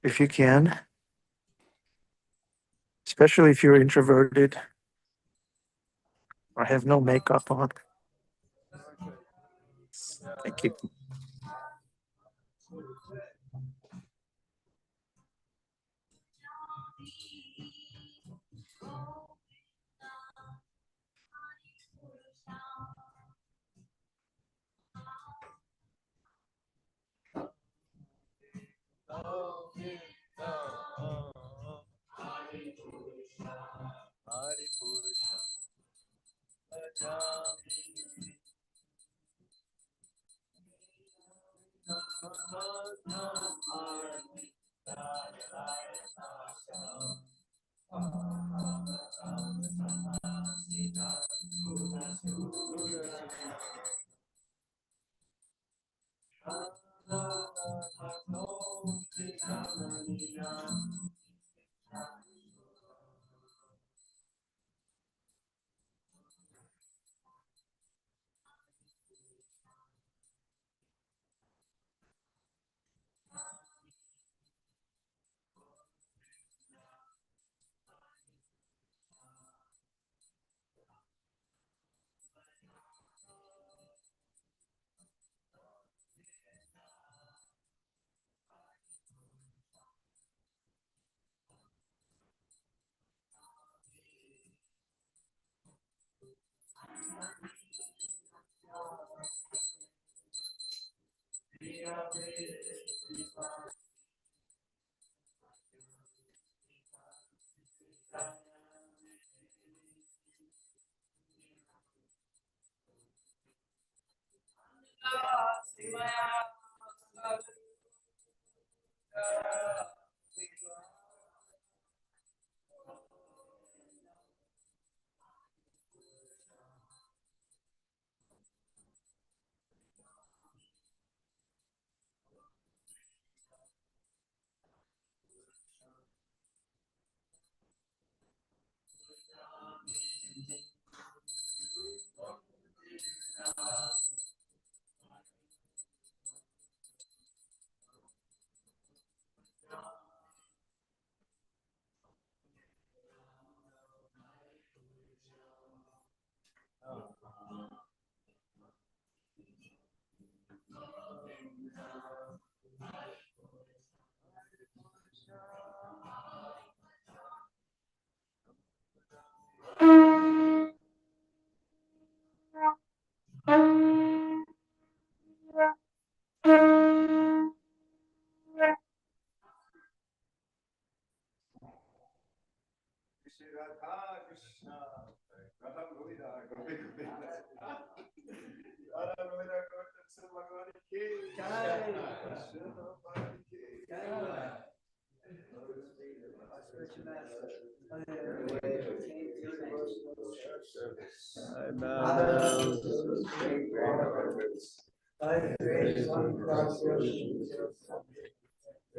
If you can. Especially if you're introverted or have no makeup on. Thank you.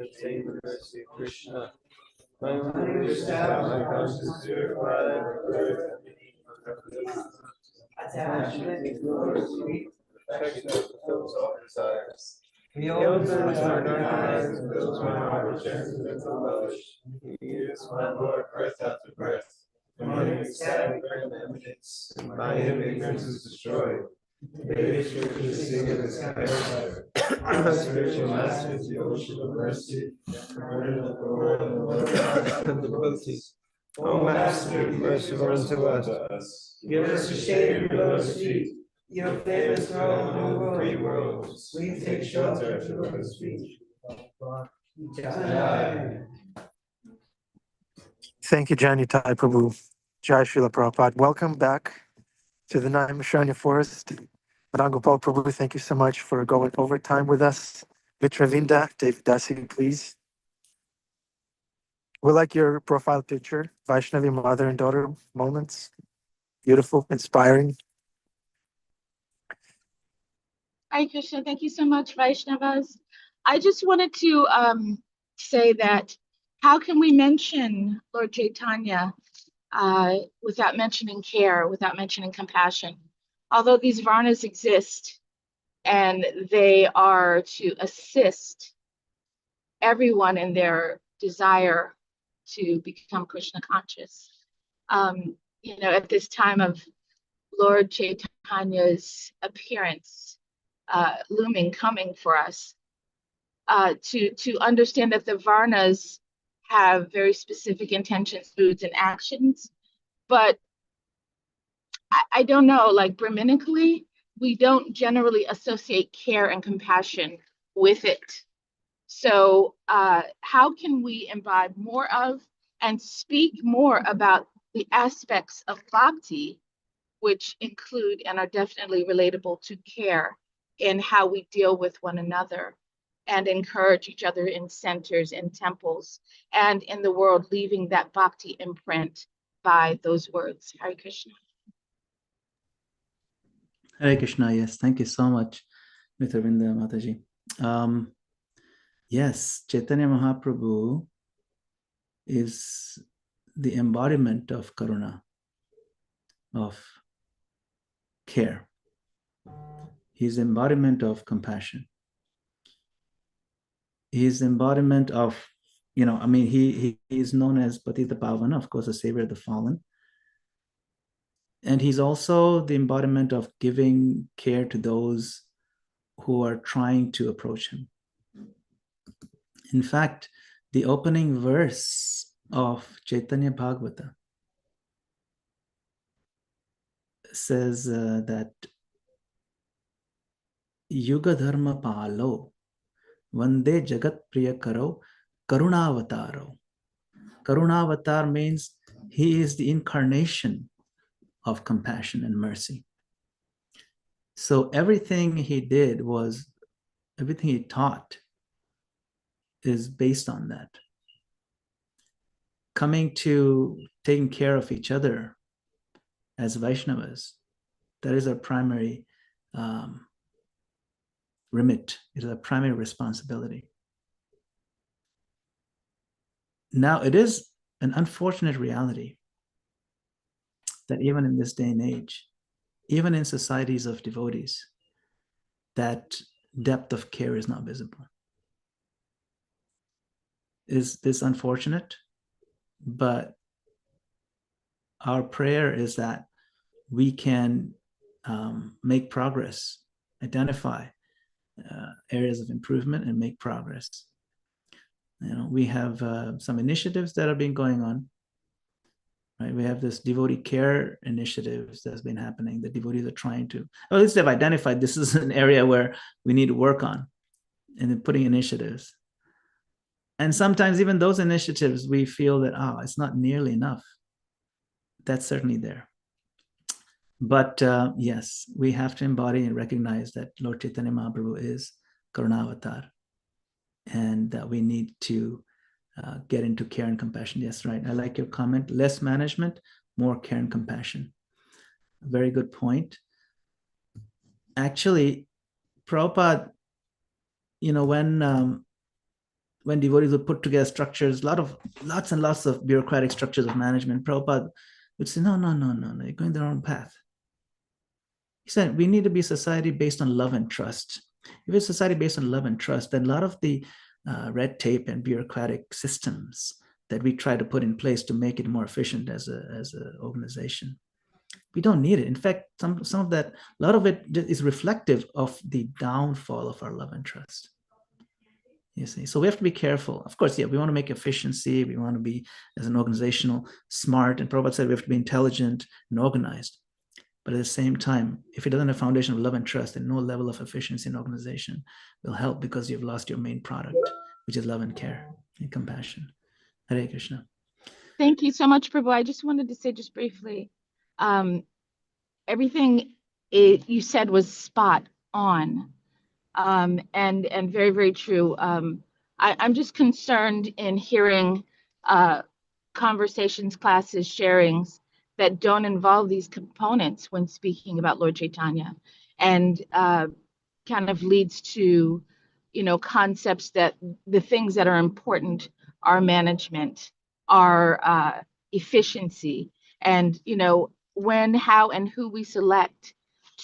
Obtain the mercy of Krishna. My understand my conscience purified, attachment ignores sweet, affection fulfills all desires. He opens my dark eyes and fills my heart with transcendental relish. He is my Lord, breath after breath. From him ecstatic rhythm emanates, and by him ignorance is destroyed. The Vedic scriptures sing of his character. Our spiritual master is the ocean of mercy, converted of the world and the Lord of the devotees. O Master, be merciful unto us. Give us the shade of your lotus feet. Your famous throne over 3 worlds. We take shelter at your lotus feet. Jai. Thank you, Jani Tai Prabhu. Jai Srila Prabhupada. Welcome back to the Naimisharanya Forest. Madan Gopal Prabhu, thank you so much for going overtime with us. Mitravinda, David Dasi, please. We like your profile picture, Vaishnavi mother and daughter moments. Beautiful, inspiring. Hare Krishna, thank you so much, Vaishnavas. I just wanted to say that how can we mention Lord Chaitanya without mentioning care, without mentioning compassion? Although these varnas exist and they are to assist everyone in their desire to become Krishna conscious. At this time of Lord Chaitanya's appearance, looming, coming for us, to understand that the Varnas have very specific intentions, moods, and actions. But I don't know, like Brahminically, we don't generally associate care and compassion with it. So how can we imbibe more of and speak more about the aspects of bhakti, which include and are definitely relatable to care in how we deal with one another and encourage each other in centers, in temples, and in the world, leaving that bhakti imprint by those words. Hare Krishna. Hare Krishna, yes. Thank you so much, Mitravinda Mataji. Yes, Chaitanya Mahaprabhu is the embodiment of karuna, of care. He's embodiment of compassion. He's embodiment of, he is known as Patita Pavana, of course, the savior of the fallen. And he's also the embodiment of giving care to those who are trying to approach him. In fact, the opening verse of Chaitanya Bhagavata says that Yuga Dharma Palo Vande Jagat Priya Karo Karunavataro. Karunavatar means he is the incarnation of compassion and mercy. So everything he did was everything he taught is based on that. Coming to taking care of each other as Vaishnavas, that is our primary remit. It is a primary responsibility. Now, it is an unfortunate reality that even in this day and age, even in societies of devotees, that depth of care is not visible. Is this unfortunate? But our prayer is that we can make progress, identify areas of improvement and make progress. We have some initiatives that have been going on. Right? We have this devotee care initiatives that's been happening. The devotees are trying to, or at least they've identified this is an area where we need to work on, and then putting initiatives. And sometimes even those initiatives, we feel that, it's not nearly enough. That's certainly there. But yes, we have to embody and recognize that Lord Chaitanya Mahaprabhu is Karunavatar, and that we need to get into care and compassion. Yes, right. I like your comment. Less management, more care and compassion. Very good point. Actually, Prabhupada, when devotees would put together structures, lots and lots of bureaucratic structures of management, Prabhupada would say, no, you're going the wrong path. He said, we need to be a society based on love and trust. If it's a society based on love and trust, then a lot of the red tape and bureaucratic systems that we try to put in place to make it more efficient as an organization, we don't need it. In fact, some of that, a lot of it is reflective of the downfall of our love and trust. You see, so we have to be careful. Of course, yeah, we want to make efficiency. We want to be, as an organizational, smart. And Prabhupada said we have to be intelligent and organized. But at the same time, if it doesn't have a foundation of love and trust, then no level of efficiency in organization will help, because you've lost your main product, which is love and care and compassion. Hare Krishna. Thank you so much, Prabhu. I just wanted to say just briefly, everything you said was spot on, and very, very true. I'm just concerned in hearing conversations, classes, sharings that don't involve these components when speaking about Lord Chaitanya, and kind of leads to, concepts that the things that are important are management, are efficiency, and, when, how, and who we select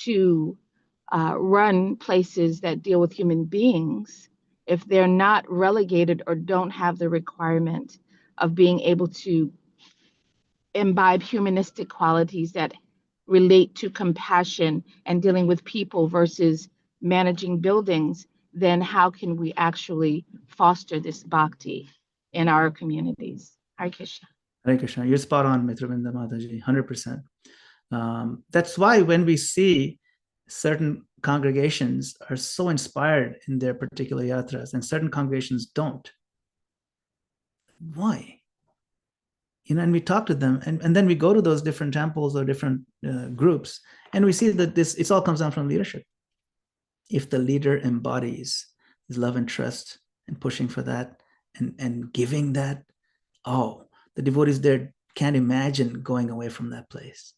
to run places that deal with human beings, if they're not relegated or don't have the requirement of being able to imbibe humanistic qualities that relate to compassion and dealing with people versus managing buildings, then how can we actually foster this bhakti in our communities? Hare Krishna. Hare Krishna. You're spot on, Mitravinda Mataji, 100%. That's why when we see certain congregations are so inspired in their particular yatras and certain congregations don't, why? And we talk to them, and then we go to those different temples or different groups, and we see that it all comes down from leadership. If the leader embodies his love and trust and pushing for that and giving that, the devotees there can't imagine going away from that place.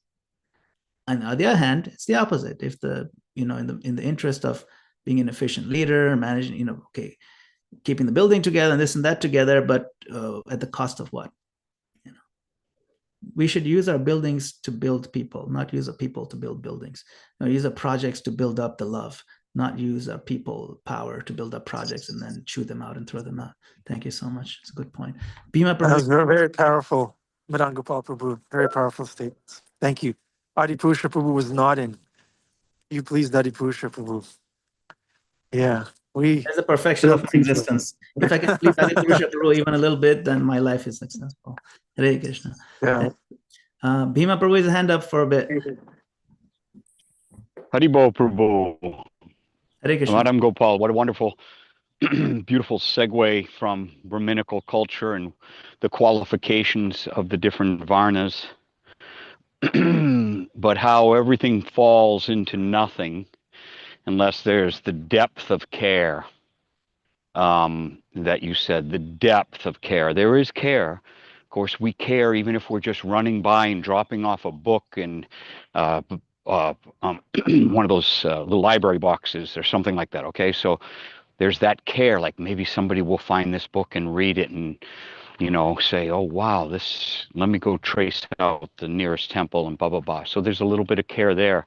And on the other hand, it's the opposite. If in the interest of being an efficient leader, managing, keeping the building together and this and that together, but at the cost of what? We should use our buildings to build people, not use our people to build buildings. Use our projects to build up the love, not use our people power to build up projects and then chew them out and throw them out. Thank you so much. It's a good point. Bhima Prabhu. That was very, very powerful, Madan Gopal Prabhu. Very powerful statements. Thank you. Adipusha Prabhu was nodding. You pleased Adipusha Prabhu. Yeah. That's the perfection of my existence. If I can please Adipusha Prabhu even a little bit, then my life is successful. Hare Krishna. Yeah. Bhima Prabhu has a hand up for a bit. Haribol Prabhu. Hare Krishna. Madan Gopal, what a wonderful, beautiful segue from Brahminical culture and the qualifications of the different varnas, but how everything falls into nothing unless there's the depth of care that you said, the depth of care. There is care. Of course, we care even if we're just running by and dropping off a book and one of those little library boxes or something like that. Okay, so there's that care, like maybe somebody will find this book and read it and, you know, say, oh, wow, let me go trace out the nearest temple and blah, blah, blah. So there's a little bit of care there.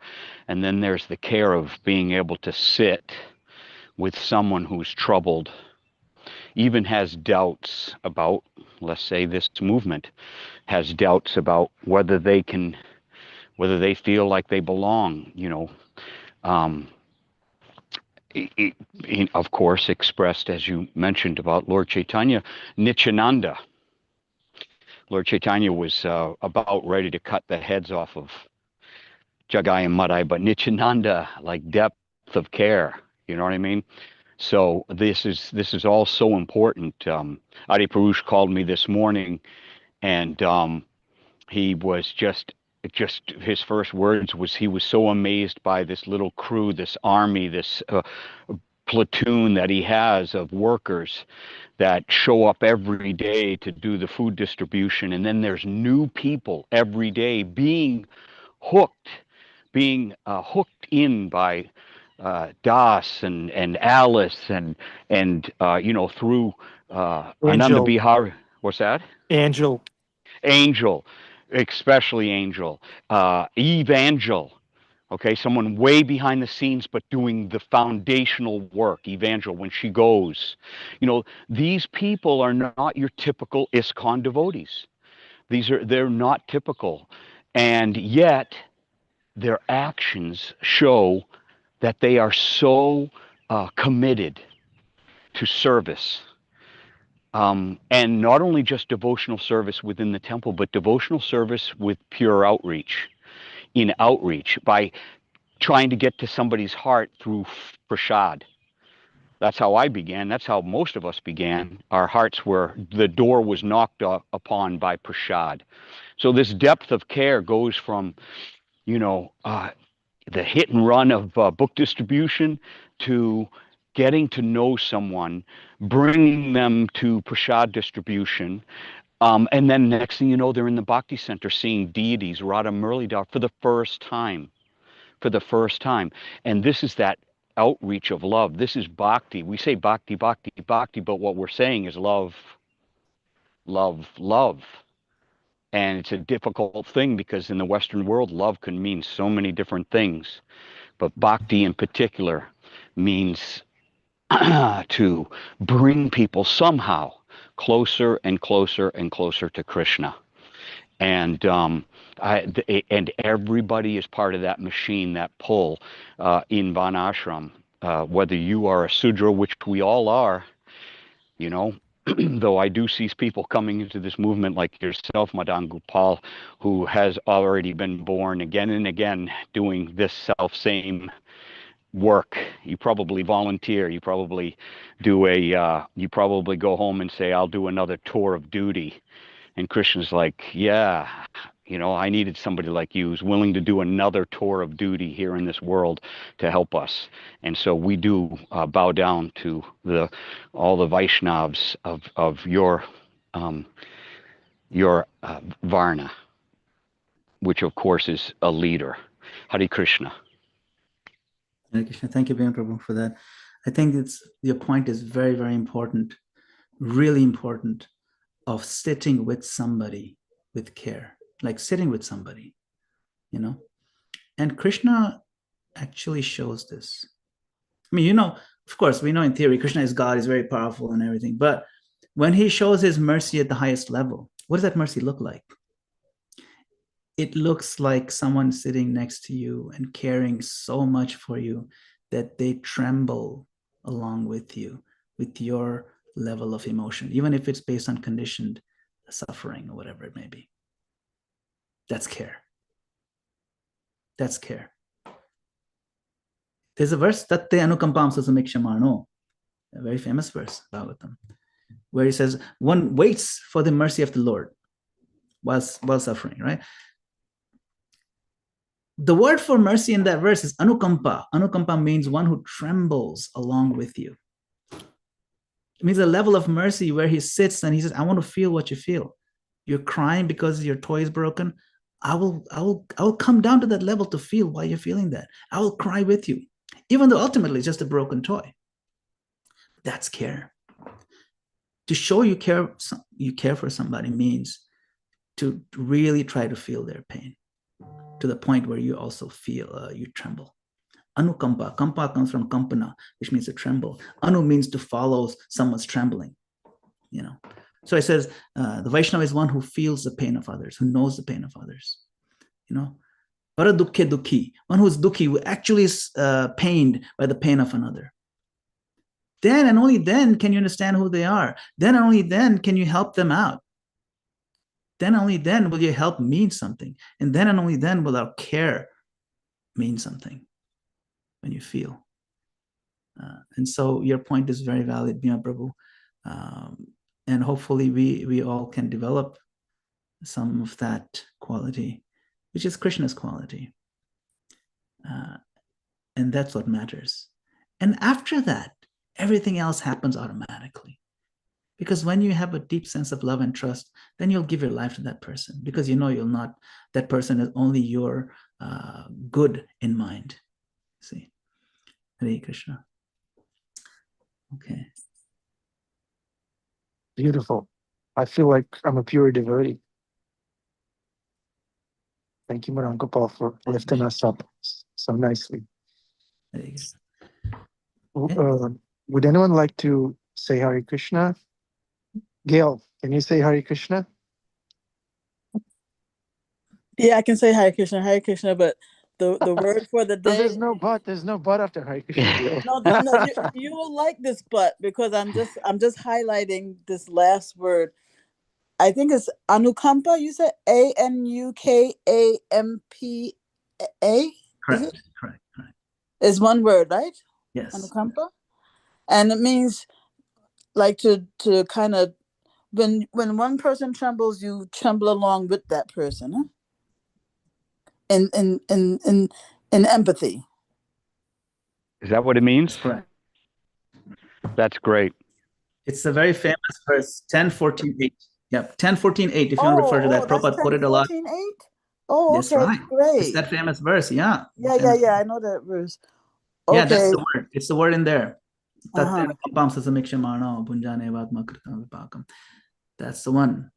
And then there's the care of being able to sit with someone who's troubled, even has doubts about, let's say this movement has doubts about whether they feel like they belong, you know. Of course, expressed, as you mentioned about Lord Chaitanya, Nityananda. Lord Chaitanya was about ready to cut the heads off of Jagai and Madai, but Nityananda, like depth of care, you know what I mean? So this is all so important. Adi Parush called me this morning, and he was just his first words was he was so amazed by this little crew, this army, this platoon that he has of workers that show up every day to do the food distribution, and then there's new people every day being hooked in by Das and Alice and you know, through Ananda Angel. Bihar. What's that? Angel. Angel, especially Angel, Evangel. Okay, someone way behind the scenes, but doing the foundational work. Evangel, when she goes, you know, these people are not your typical ISKCON devotees. They're not typical, and yet their actions show that they are so committed to service. And not only just devotional service within the temple, but devotional service with pure outreach, in outreach, by trying to get to somebody's heart through prasad. That's how I began. That's how most of us began. Our hearts were, the door was knocked upon by prasad. So this depth of care goes from, you know, the hit and run of book distribution to getting to know someone, bringing them to prasad distribution, and then next thing you know, they're in the Bhakti Center seeing deities, Radha Murlidhar, for the first time. And this is that outreach of love. This is bhakti. We say bhakti, bhakti, bhakti, but what we're saying is love, love, love. And it's a difficult thing because in the Western world, love can mean so many different things. But bhakti in particular means to bring people somehow closer and closer and closer to Krishna. And and everybody is part of that machine, that pull in Van Ashram. Whether you are a Sudra, which we all are, you know, though I do see people coming into this movement like yourself, Madan Gopal, who has already been born again and again doing this self-same work. You probably volunteer. You probably do you probably go home and say, I'll do another tour of duty. And Krishna's like, yeah, you know, I needed somebody like you who's willing to do another tour of duty here in this world to help us. And so we do bow down to all the Vaishnavas of your Varna, which of course is a leader. Hare Krishna. Hare Krishna. Thank you, Bhima Prabhu, for that. I think your point is very, very important, really important, of sitting with somebody with care, like sitting with somebody, you know. And Krishna actually shows this. I mean, you know, of course, we know in theory, Krishna is God, is very powerful and everything. But when he shows his mercy at the highest level, what does that mercy look like? It looks like someone sitting next to you and caring so much for you that they tremble along with you, with your level of emotion, even if it's based on conditioned suffering or whatever it may be. That's care. That's care. There's a verse, Tatte anukampam sasumikshamano, a very famous verse, Bhagavatam, where he says, one waits for the mercy of the Lord while suffering, right? The word for mercy in that verse is anukampa. Anukampa means one who trembles along with you. It means a level of mercy where he sits and he says, I want to feel what you feel. You're crying because your toy is broken. I will come down to that level to feel why you're feeling that. I will cry with you, even though ultimately it's just a broken toy. That's care. To show you care for somebody means to really try to feel their pain to the point where you also feel, you tremble. Anukampa. Kampa comes from kampana, which means to tremble. Anu means to follow someone's trembling. So it says the Vaishnava is one who feels the pain of others, who knows the pain of others. Para dukkhe dukhi, one who is dukhi, who actually is pained by the pain of another. Then and only then can you understand who they are. Then and only then can you help them out. Then only then will your help mean something. And then and only then will our care mean something when you feel. And so your point is very valid, Bhima Prabhu. And hopefully we all can develop some of that quality, which is Krishna's quality. And that's what matters. And after that, everything else happens automatically. Because when you have a deep sense of love and trust, then you'll give your life to that person because that person is only your good in mind. See? Hare Krishna. Okay. Beautiful. I feel like I'm a pure devotee. Thank you, Madan Gopal, for lifting us up so nicely. Would anyone like to say Hare Krishna? Gail, can you say Hare Krishna? Yeah, I can say Hare Krishna, but the word for the day. There's no but after Hare Krishna, Gail. No, you will like this but because I'm just highlighting this last word. I think it's anukampa. You said ANUKAMPA. Correct. It's one word, right? Yes. Anukampa, and it means like to kind of when one person trembles, you tremble along with that person, huh? In empathy. Is that what it means? That's correct. That's great. It's a very famous verse, 10:14:8. Yep, 10:14:8. If you want to refer to that, Prabhupada quoted a lot. 10:14:8. Oh, That's okay, right. great. It's that famous verse, yeah. Yeah, I know that verse. Okay. Yeah, that's the word. It's the word in there. That's the one.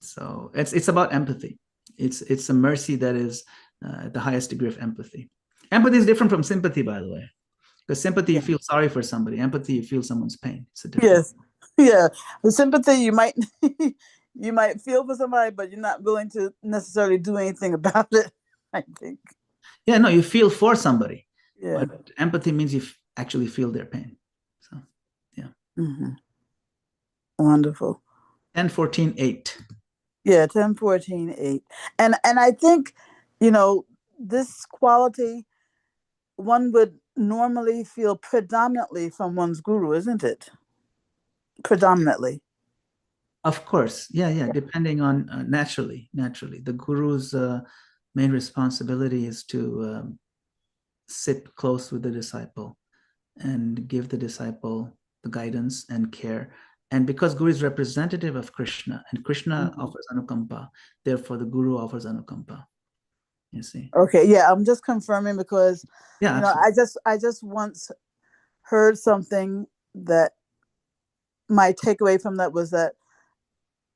So it's about empathy. It's a mercy that is the highest degree of empathy. Empathy is different from sympathy, by the way. Because sympathy, you feel sorry for somebody. Empathy, you feel someone's pain. It's a difference. Yes. Yeah. The sympathy, you might you might feel for somebody, but you're not willing to necessarily do anything about it, I think. Yeah, no, you feel for somebody. Yeah. But empathy means you actually feel their pain. So, yeah. Mm-hmm. Wonderful. 10:14:8. Yeah, 10:14:8. And I think, this quality one would normally feel predominantly from one's guru, isn't it? Predominantly. Of course. Yeah. Depending on naturally. The guru's main responsibility is to sit close with the disciple and give the disciple the guidance and care. And because Guru is representative of Krishna, and Krishna offers anukampa, therefore the Guru offers anukampa. You see? Okay, yeah, I'm just confirming because I just once heard something that my takeaway from that was that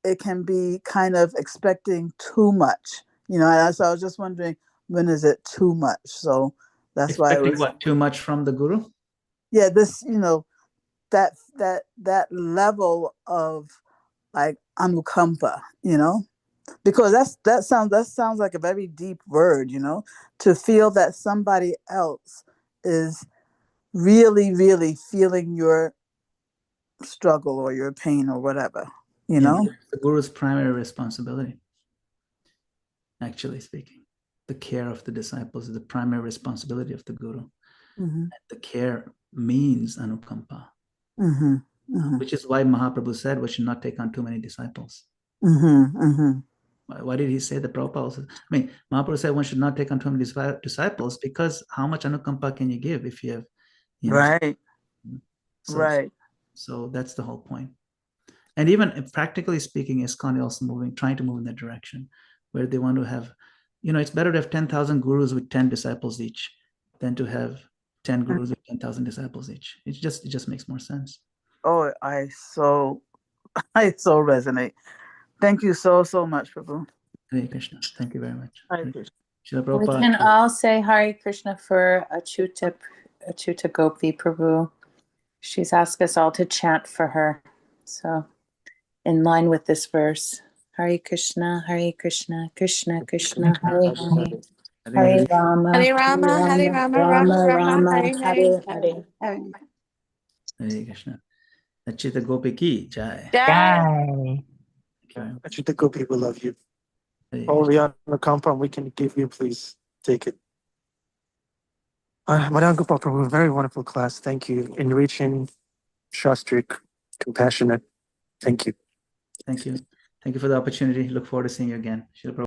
it can be kind of expecting too much, and so I was just wondering, when is it too much? So that's expecting why I was what, too much from the Guru? Yeah, this, that level of like anukampa, because that sounds like a very deep word, to feel that somebody else is really, really feeling your struggle or your pain or whatever, know. The Guru's primary responsibility, actually speaking. The care of the disciples is the primary responsibility of the Guru. Mm-hmm. The care means anukampa. Mm-hmm. Mm-hmm. Which is why Mahaprabhu said we should not take on too many disciples. Mm-hmm. Mm-hmm. Why did he say the Prabhupada? I mean, Mahaprabhu said one should not take on too many disciples, because how much anukampa can you give if you have, Right. Right. So that's the whole point. And even practically speaking, ISKCON is also trying to move in that direction, where they want to have, it's better to have 10,000 gurus with 10 disciples each than to have 10 gurus with 10,000 disciples each. It just makes more sense. Oh, I so resonate. Thank you so much, Prabhu. Hare Krishna. Thank you very much. Hare Krishna. Srila We Prabhupada. can all say Hare Krishna for Achyuta Gopi Prabhu. She's asked us all to chant for her. So, in line with this verse, Hare Krishna, Krishna Krishna, Hare Hare, Hare Rama, Hare Rama, Hare Rama, Rama Rama, Rama, Hare Hare Hare. Hare Krishna. Achyuta Gopi ki jai. Jai. Achyuta Gopi will love you. Hare All Krishna. the anukampa we can give you, please take it. Madan Gopal Prabhu, very wonderful class. Thank you. Enriching, shastric, compassionate. Thank you. Thank you. Thank you for the opportunity. Look forward to seeing you again. Srila Prabhupada.